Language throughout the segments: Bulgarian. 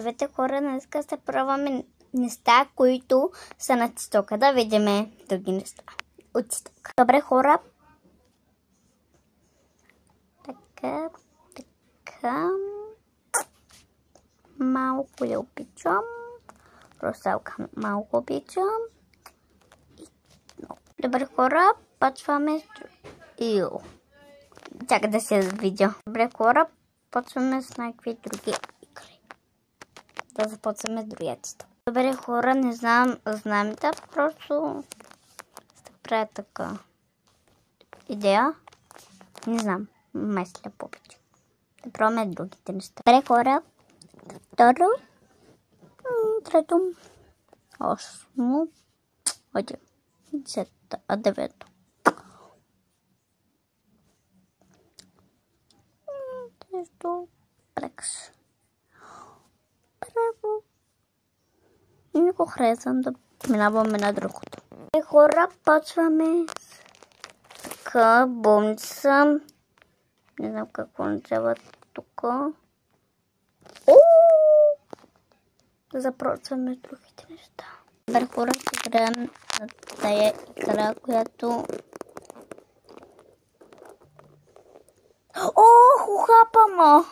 Здравейте хора, днес ще пробваме неща, които са на TikTok. Да видим други неща от TikTok. Добре хора. Така. Малко я обичам. Русалка малко обичам. Добре хора, почваме с... Чакай да се видео. Добре хора, почваме с някакви други игри. Да започваме с другия TikTok. Добре хора, не знам да просто ще правя така идея. Не знам, мисля повече. Да пробваме другите неща. Добре хора, второ, трето, осмо, девето. Нещо плекс. Право. Не го харесвам да минаваме на другото. Хора, почваме с болница. Не знам какво назва тук. Да започваме с другите неща. Добре хора, ще играем на тая игра, която... Хапама!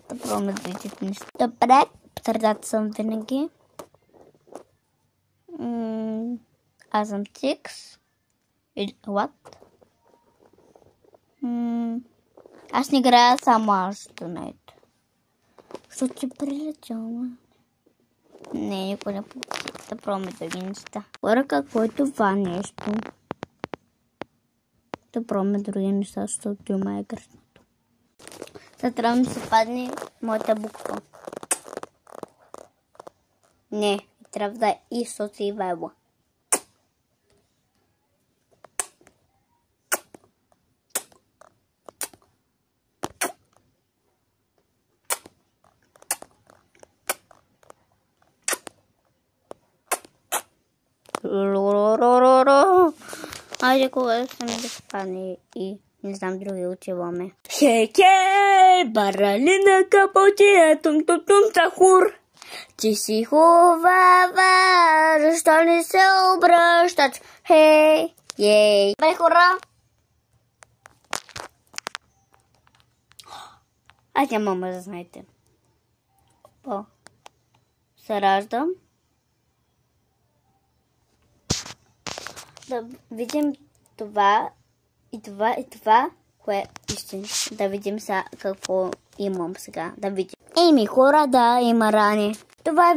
Да пробваме другите неща. Добре, средата съм винаги. Аз съм Тикс. What? Аз не играя само аз тунайт. Що ти прилетяла? Не, никой не победи. Да пробваме други неща. Хора, какво е това нещо? Да пробваме други неща, защото има е грешното. Сега трябва да се падне моята буква. Не, трябва да е и соци и вайбла. Айде, кога ще ми да се падне и не знам, други отиваме. Хей, баралина капотия, тум-тум-тум сахур. Ти си хубава, защо не се обръщаш? Хей, ей. Бе, хора! Аз нямам да знаете. Се раждам. Да видим това и това, кое е истина. Да видим сега какво имам сега. Да видим. Еми хора, да, има рани. Това е